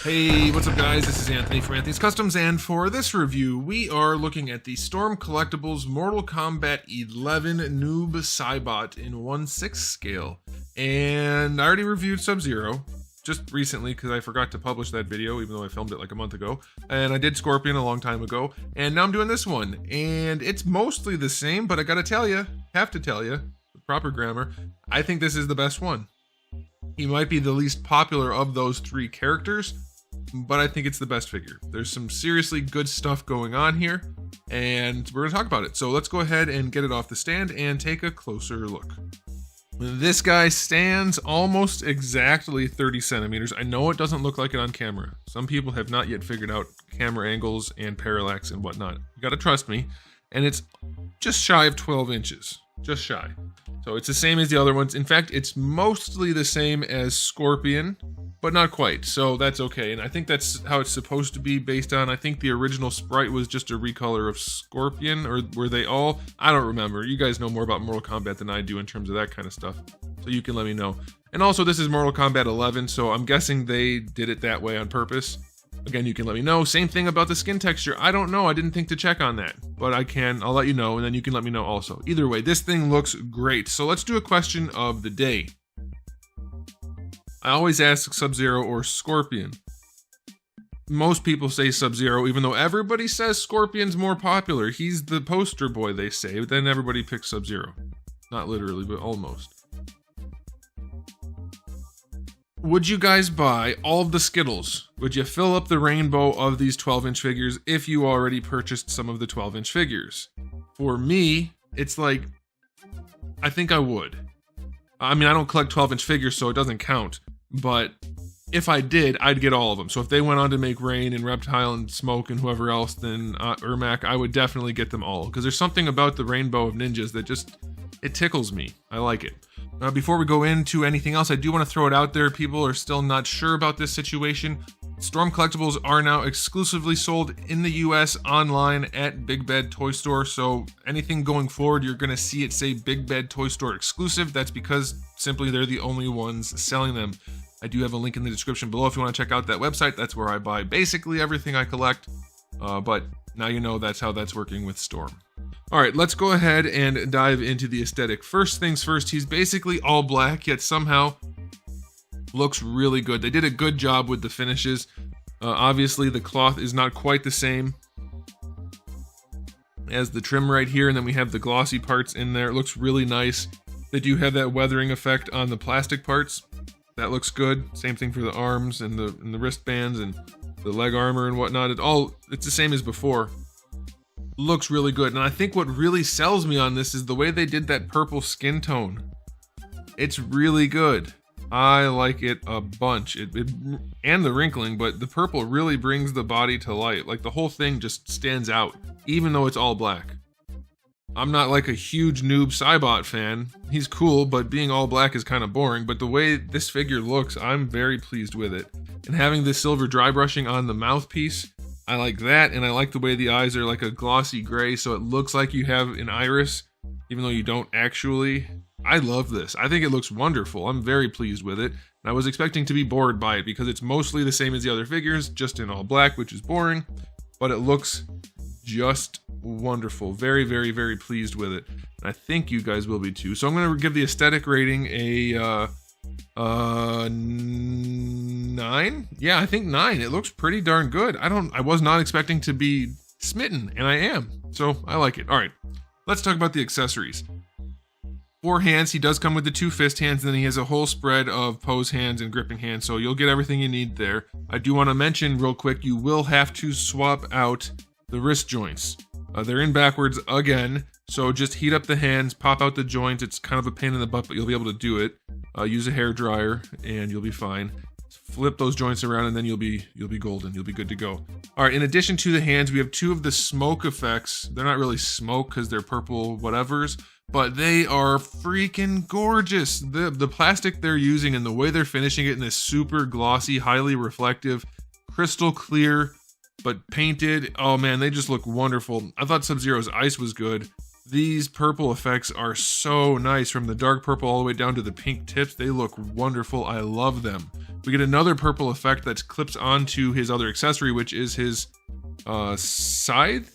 Hey, what's up guys? This is Anthony from Anthony's Customs, and for this review, we are looking at the Storm Collectibles Mortal Kombat 11 NOOB SAIBOT in 1/6 scale. And I already reviewed Sub-Zero, just recently because I forgot to publish that video, even though I filmed it like a month ago. And I did Scorpion a long time ago, and now I'm doing this one. And it's mostly the same, but I gotta tell you, have to tell you, with proper grammar, I think this is the best one. He might be the least popular of those three characters, but I think it's the best figure. There's some seriously good stuff going on here, and we're going to talk about it. So let's go ahead and get it off the stand and take a closer look. This guy stands almost exactly 30 centimeters. I know it doesn't look like it on camera. Some people have not yet figured out camera angles and parallax and whatnot. You got to trust me. And it's just shy of 12 inches. Just shy. So it's the same as the other ones. In fact, it's mostly the same as Scorpion, but not quite, so that's okay. And I think that's how it's supposed to be based on, I think the original sprite was just a recolor of Scorpion, or were they all? I don't remember. You guys know more about Mortal Kombat than I do in terms of that kind of stuff, so you can let me know. And also, this is Mortal Kombat 11, so I'm guessing they did it that way on purpose. Again, you can let me know. Same thing about the skin texture. I don't know. I didn't think to check on that, but I'll let you know, and then you can let me know also. Either way, this thing looks great. So let's do a question of the day. I always ask Sub-Zero or Scorpion. Most people say Sub-Zero, even though everybody says Scorpion's more popular. He's the poster boy, they say, but then everybody picks Sub-Zero. Not literally, but almost. Would you guys buy all of the Skittles? Would you fill up the rainbow of these 12-inch figures if you already purchased some of the 12-inch figures? For me, it's like, I think I would. I mean, I don't collect 12-inch figures, so it doesn't count. But if I did, I'd get all of them. So if they went on to make Rain and Reptile and Smoke and whoever else, then Ermac, I would definitely get them all. Because there's something about the rainbow of ninjas that just, it tickles me. I like it. Before we go into anything else, I do want to throw it out there. People are still not sure about this situation. Storm Collectibles are now exclusively sold in the US online at Big Bad Toy Store. So anything going forward, you're going to see it say Big Bad Toy Store exclusive. That's because simply they're the only ones selling them. I do have a link in the description below if you want to check out that website. That's where I buy basically everything I collect. But now you know that's how that's working with Storm. All right, let's go ahead and dive into the aesthetic. First things first, he's basically all black, yet somehow looks really good. They did a good job with the finishes. Obviously, the cloth is not quite the same as the trim right here, and then we have the glossy parts in there. It looks really nice. They do have that weathering effect on the plastic parts. That looks good. Same thing for the arms and the wristbands and the leg armor and whatnot. It's the same as before. Looks really good, and I think what really sells me on this is the way they did that purple skin tone. It's really good. I like it a bunch. And the wrinkling, but the purple really brings the body to light. Like the whole thing just stands out, even though it's all black. I'm not like a huge NOOB SAIBOT fan. He's cool, but being all black is kind of boring. But the way this figure looks, I'm very pleased with it. And having this silver dry brushing on the mouthpiece, I like that, and I like the way the eyes are like a glossy gray, so it looks like you have an iris, even though you don't actually. I love this. I think it looks wonderful. I'm very pleased with it, and I was expecting to be bored by it because it's mostly the same as the other figures, just in all black, which is boring, but it looks just wonderful. Very, very, very pleased with it, and I think you guys will be too. So I'm going to give the aesthetic rating a 9? Yeah, I think 9. It looks pretty darn good. I was not expecting to be smitten, and I am. So I like it. All right, let's talk about the accessories. 4 hands. He does come with the 2 fist hands, and then he has a whole spread of pose hands and gripping hands, so you'll get everything you need there. I do want to mention real quick, you will have to swap out the wrist joints. They're in backwards again, so just heat up the hands, pop out the joints. It's kind of a pain in the butt, but you'll be able to do it. Use a hair dryer, and you'll be fine. Flip those joints around, and then you'll be golden. You'll be good to go. All right, in addition to the hands, we have 2 of the smoke effects. They're not really smoke because they're purple whatevers, but they are freaking gorgeous. The plastic they're using and the way they're finishing it in this super glossy, highly reflective, crystal clear, but painted. Oh man, they just look wonderful. I thought Sub-Zero's ice was good. These purple effects are so nice, from the dark purple all the way down to the pink tips. They look wonderful. I love them. We get another purple effect that clips onto his other accessory, which is his scythe.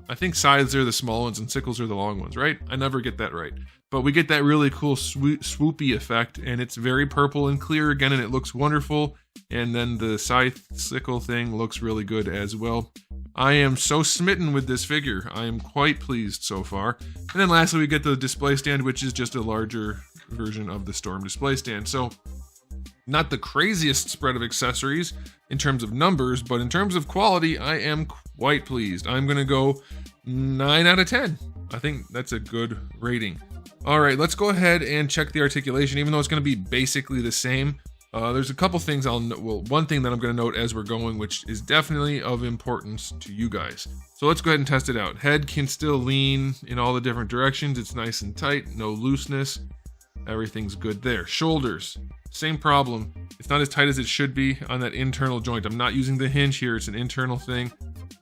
I think scythes are the small ones and sickles are the long ones, right? I never get that right. But we get that really cool swoopy effect, and it's very purple and clear again, and it looks wonderful. And then the scythe sickle thing looks really good as well. I am so smitten with this figure. I am quite pleased so far. And then lastly, we get the display stand, which is just a larger version of the Storm display stand. So not the craziest spread of accessories in terms of numbers, but in terms of quality, I am quite pleased. I'm going to go 9 out of 10. I think that's a good rating. All right, let's go ahead and check the articulation, even though it's going to be basically the same. There's a couple things one thing that I'm going to note as we're going, which is definitely of importance to you guys. So let's go ahead and test it out. Head can still lean in all the different directions. It's nice and tight, no looseness. Everything's good there. Shoulders, same problem. It's not as tight as it should be on that internal joint. I'm not using the hinge here. It's an internal thing.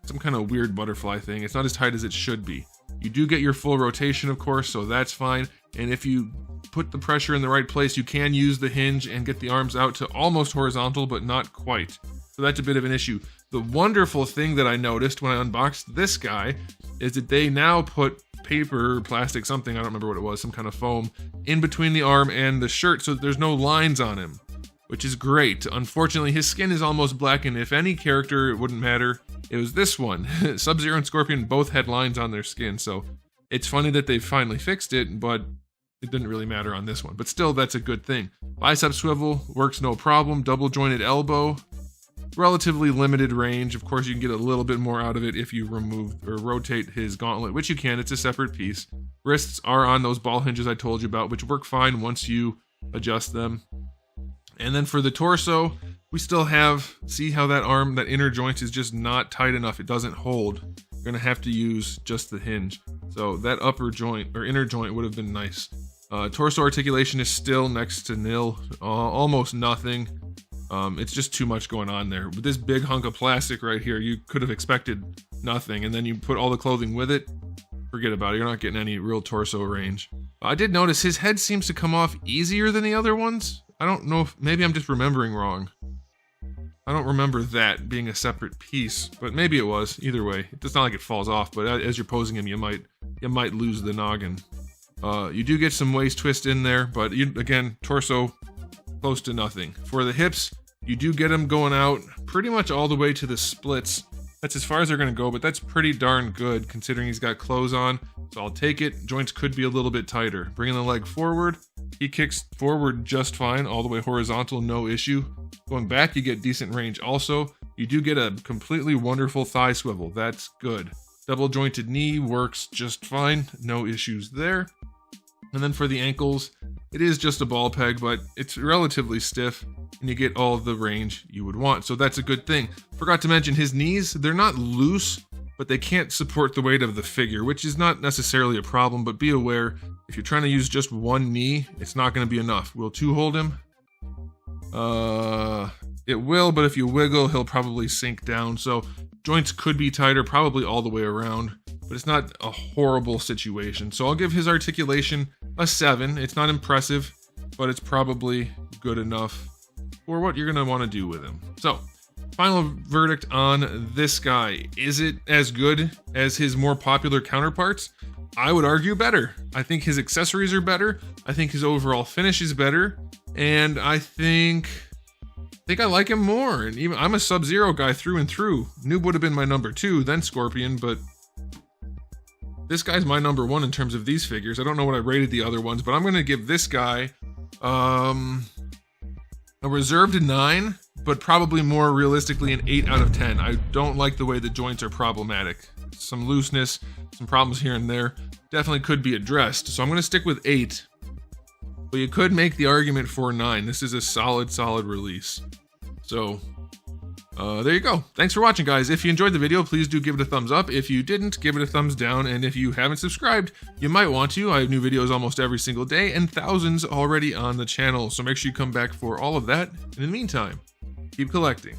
Some kind of weird butterfly thing. It's not as tight as it should be. You do get your full rotation, of course, so that's fine. And if you put the pressure in the right place, you can use the hinge and get the arms out to almost horizontal, but not quite. So that's a bit of an issue. The wonderful thing that I noticed when I unboxed this guy is that they now put paper, plastic, something, I don't remember what it was, some kind of foam, in between the arm and the shirt so that there's no lines on him, which is great. Unfortunately, his skin is almost black, and if any character, it wouldn't matter. It was this one. Sub-Zero and Scorpion both had lines on their skin, so it's funny that they finally fixed it, but it didn't really matter on this one. But still, that's a good thing. Bicep swivel works no problem. Double jointed elbow, relatively limited range. Of course, you can get a little bit more out of it if you remove or rotate his gauntlet, which you can. It's a separate piece. Wrists are on those ball hinges I told you about, which work fine once you adjust them. And then for the torso, we still have, see how that arm, that inner joint is just not tight enough. It doesn't hold. You're gonna have to use just the hinge. So that upper joint or inner joint would have been nice. Torso articulation is still next to nil, almost nothing. It's just too much going on there. With this big hunk of plastic right here, you could have expected nothing, and then you put all the clothing with it, forget about it. You're not getting any real torso range. I did notice his head seems to come off easier than the other ones. I don't know if, maybe I'm just remembering wrong. I don't remember that being a separate piece, but maybe it was. Either way, it's not like it falls off, but as you're posing him, you might lose the noggin. You do get some waist twist in there, but again, torso close to nothing. For the hips, you do get them going out pretty much all the way to the splits. That's as far as they're going to go, but that's pretty darn good considering he's got clothes on. So I'll take it. Joints could be a little bit tighter. Bringing the leg forward, he kicks forward just fine, all the way horizontal, no issue. Going back, you get decent range also. You do get a completely wonderful thigh swivel. That's good. Double jointed knee works just fine. No issues there. And then for the ankles, it is just a ball peg, but it's relatively stiff, and you get all the range you would want. So that's a good thing. Forgot to mention his knees, they're not loose, but they can't support the weight of the figure, which is not necessarily a problem, but be aware, if you're trying to use just one knee, it's not going to be enough. Will 2 hold him? It will, but if you wiggle, he'll probably sink down. So joints could be tighter, probably all the way around, but it's not a horrible situation. So I'll give his articulation a 7. It's not impressive, but it's probably good enough for what you're going to want to do with him. So, final verdict on this guy. Is it as good as his more popular counterparts? I would argue better. I think his accessories are better. I think his overall finish is better. And I think I like him more. And even I'm a Sub-Zero guy through and through. Noob would have been my number 2, then Scorpion, but this guy's my number 1 in terms of these figures. I don't know what I rated the other ones, but I'm going to give this guy a reserved 9, but probably more realistically an 8 out of 10. I don't like the way the joints are problematic. Some looseness, some problems here and there. Definitely could be addressed. So I'm going to stick with 8. But you could make the argument for 9. This is a solid release. So, there you go. Thanks for watching, guys. If you enjoyed the video, please do give it a thumbs up. If you didn't, give it a thumbs down. And if you haven't subscribed, you might want to. I have new videos almost every single day and thousands already on the channel. So make sure you come back for all of that. In the meantime, keep collecting.